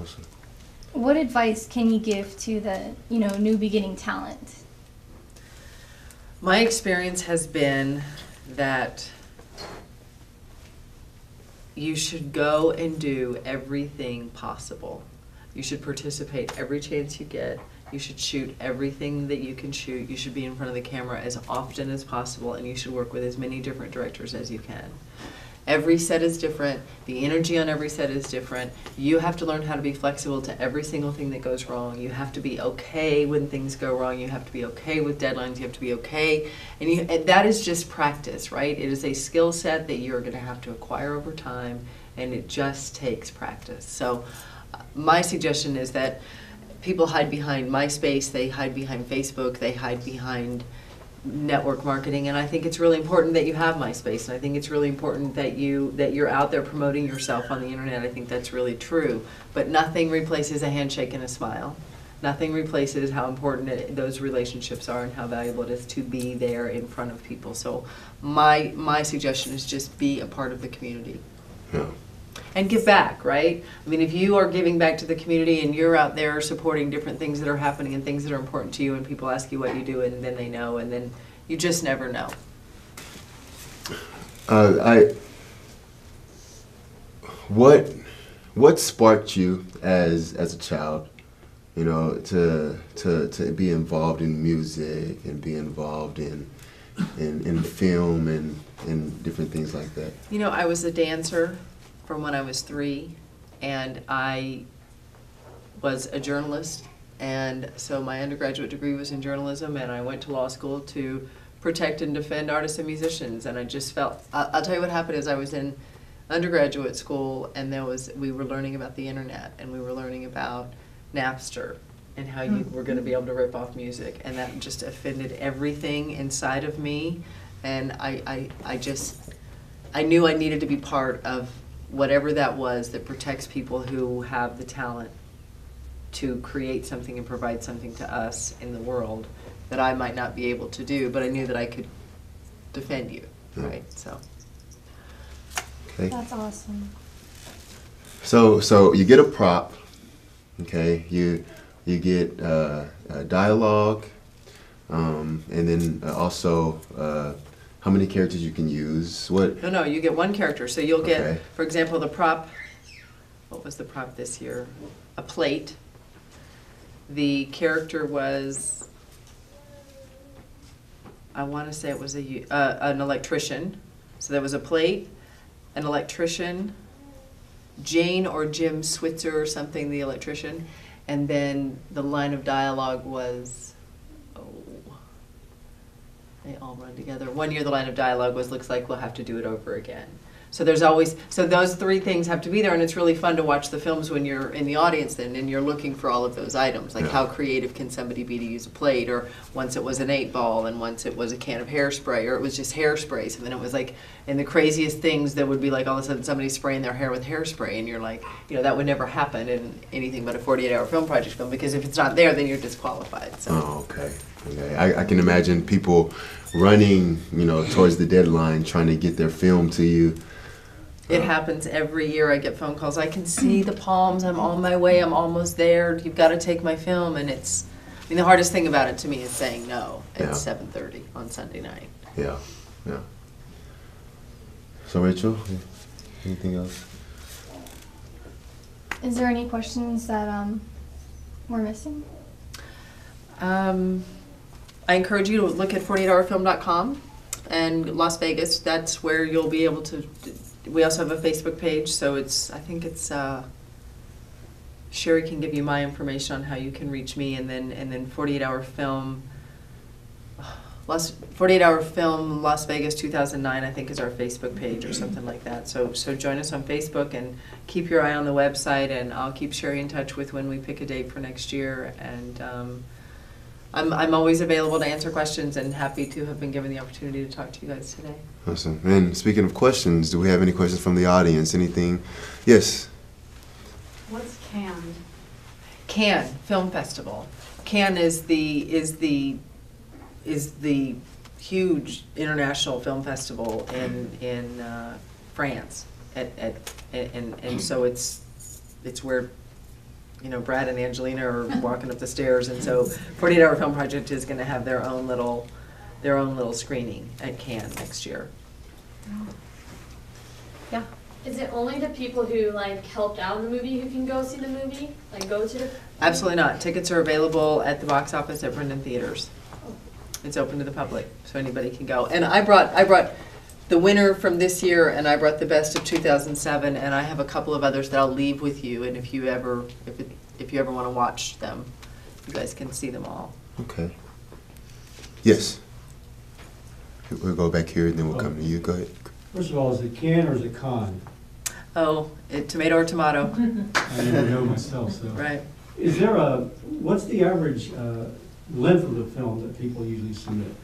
Awesome. What advice can you give to the, new beginning talent? My experience has been that you should go and do everything possible. You should participate every chance you get. You should shoot everything that you can shoot. You should be in front of the camera as often as possible, and you should work with as many different directors as you can. Every set is different. The energy on every set is different. You have to learn how to be flexible to every single thing that goes wrong. You have to be okay when things go wrong. You have to be okay with deadlines. You have to be okay. And that is just practice, right? It is a skill set that you're going to have to acquire over time, and it just takes practice. So my suggestion is that people hide behind MySpace, they hide behind Facebook, they hide behind network marketing, and I think it's really important that you have MySpace, and I think it's really important that you're out there promoting yourself on the internet. I think that's really true. But nothing replaces a handshake and a smile. Nothing replaces how important those relationships are and how valuable it is to be there in front of people. So my suggestion is just be a part of the community. Yeah. And give back, right? I mean, if you are giving back to the community and you're out there supporting different things that are happening and things that are important to you, and people ask you what you do, and then they know, and then you just never know. What sparked you as a child, to be involved in music and be involved in film and different things like that? I was a dancer from when I was 3, and I was a journalist, and so my undergraduate degree was in journalism, and I went to law school to protect and defend artists and musicians, and I just felt, I'll tell you what happened is I was in undergraduate school, and we were learning about the internet, and we were learning about Napster, and how you were going to be able to rip off music, and that just offended everything inside of me, and I knew I needed to be part of whatever that was that protects people who have the talent to create something and provide something to us in the world that I might not be able to do, but I knew that I could defend you, right? So. Okay. That's awesome. So you get a prop, okay? You get dialogue, and then also how many characters you can use? No, you get one character. So you'll get, okay, for example, the prop. What was the prop this year? A plate. The character was, I want to say it was an electrician. So there was a plate, an electrician, Jane or Jim Switzer or something, the electrician, and then the line of dialogue was, they all run together. One year the line of dialogue was, looks like we'll have to do it over again. So there's always, so those 3 things have to be there, and it's really fun to watch the films when you're in the audience then, and you're looking for all of those items, like how creative can somebody be to use a plate, or once it was an 8-ball, and once it was a can of hairspray, or it was just hairspray, so then it was like, and the craziest things that would be like all of a sudden somebody spraying their hair with hairspray, and you're like, that would never happen in anything but a 48-hour film project film, because if it's not there, then you're disqualified. So. Oh, okay. Okay. I can imagine people running, towards the deadline, trying to get their film to you. It happens every year. I get phone calls. I can see the palms. I'm on my way. I'm almost there. You've got to take my film. And the hardest thing about it to me is saying no at 7:30 on Sunday night. Yeah, yeah. So Rachel, anything else? Is there any questions that we're missing? I encourage you to look at 48hourfilm.com and Las Vegas. That's where you'll be able to. We also have a Facebook page, so I think it's Sherry can give you my information on how you can reach me, and then 48 Hour Film 48 Hour Film Las Vegas 2009, I think, is our Facebook page or something like that. So join us on Facebook and keep your eye on the website, and I'll keep Sherry in touch with when we pick a date for next year. And I'm always available to answer questions, and happy to have been given the opportunity to talk to you guys today. Awesome. And speaking of questions, do we have any questions from the audience? Anything? Yes. What's Cannes? Cannes Film Festival. Cannes is the huge international film festival in France, and so it's where you know, Brad and Angelina are walking up the stairs, and so 48 Hour Film Project is going to have their own little screening at Cannes next year. Yeah. Is it only the people who like helped out in the movie who can go see the movie? Like go to the? Absolutely not. Tickets are available at the box office at Brendan Theaters. It's open to the public, so anybody can go. And I brought the winner from this year, and I brought the best of 2007, and I have a couple of others that I'll leave with you. And if you ever want to watch them, you guys can see them all. Okay. Yes. We'll go back here and then we'll come to you. Go ahead. First of all, is it can or is it con? Oh, tomato or tomato? I never know myself, so. Right. Is there what's the average length of the film that people usually submit?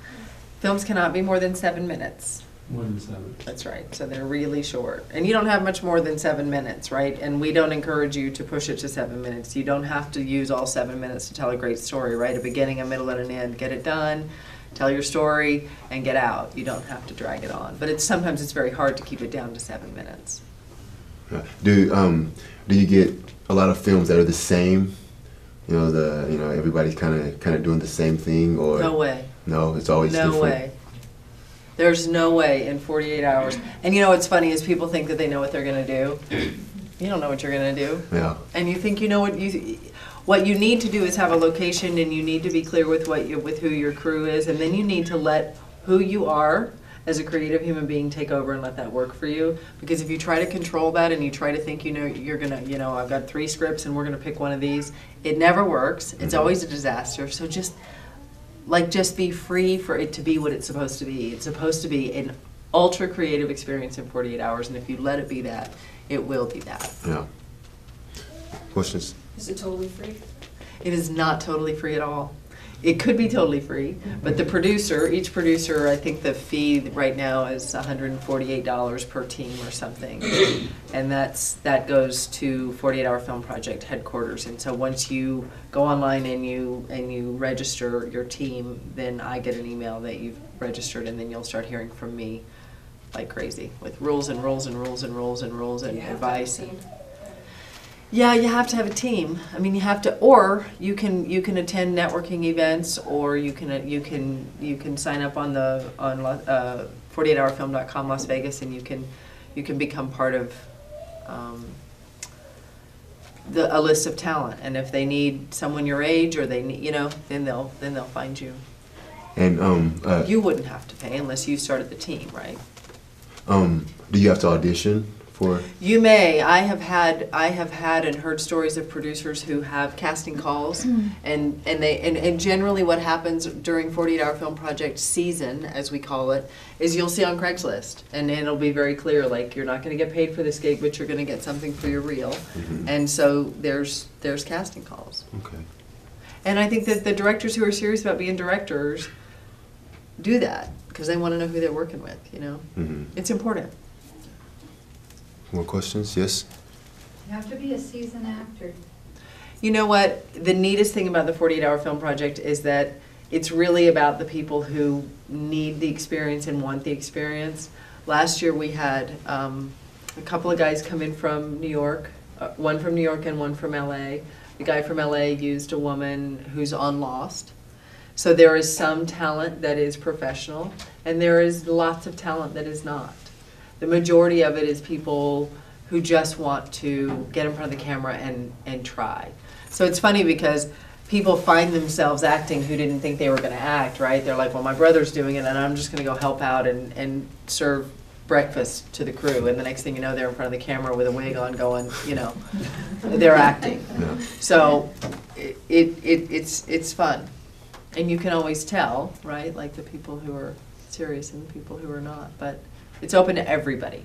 Films cannot be more than 7 minutes. More than 7? That's right. So they're really short. And you don't have much more than 7 minutes, right? And we don't encourage you to push it to 7 minutes. You don't have to use all 7 minutes to tell a great story, right? A beginning, a middle, and an end. Get it done, tell your story, and get out. You don't have to drag it on. But sometimes it's very hard to keep it down to 7 minutes. Do you get a lot of films that are the same? You know, everybody's kind of doing the same thing, or No way. No, it's always different. No way. There's no way in 48 hours. And you know what's funny is people think that they know what they're going to do. You don't know what you're going to do. Yeah. And you think you know what you need to do is have a location, and you need to be clear with with who your crew is, and then you need to let who you are as a creative human being take over and let that work for you. Because if you try to control that and you try to think you're going to, I've got 3 scripts and we're going to pick one of these, it never works. It's always a disaster. So just be free for it to be what it's supposed to be. It's supposed to be an ultra creative experience in 48 hours, and if you let it be that, it will be that. Yeah. Questions? Is it totally free? It is not totally free at all. It could be totally free, but each producer, I think the fee right now is $148 per team or something. And that goes to 48 Hour Film Project headquarters. And so once you go online and you register your team, then I get an email that you've registered, and then you'll start hearing from me like crazy with rules and rules and rules and rules and rules and advice. Yeah, you have to have a team. I mean, you have to, or you can attend networking events, or you can sign up on 48hourfilm.com Las Vegas, and you can become part of a list of talent. And if they need someone your age, or they need, then they'll find you. And you wouldn't have to pay unless you started the team, right? Do you have to audition? You may. I have had and heard stories of producers who have casting calls, and generally what happens during 48 Hour Film Project season, as we call it, is you'll see on Craigslist, and it'll be very clear, like, you're not going to get paid for this gig, but you're going to get something for your reel. And so there's casting calls. Okay. And I think that the directors who are serious about being directors do that because they want to know who they're working with. It's important. More questions? Yes? You have to be a seasoned actor. You know what? The neatest thing about the 48 Hour Film Project is that it's really about the people who need the experience and want the experience. Last year we had a couple of guys come in from New York, one from New York and one from LA. The guy from LA used a woman who's on Lost. So there is some talent that is professional, and there is lots of talent that is not. The majority of it is people who just want to get in front of the camera and try. So it's funny because people find themselves acting who didn't think they were going to act, right? They're like, well, my brother's doing it, and I'm just going to go help out and serve breakfast to the crew. And the next thing you know, they're in front of the camera with a wig on going, they're acting. Yeah. So it's fun. And you can always tell, right? Like the people who are serious and the people who are not. But it's open to everybody.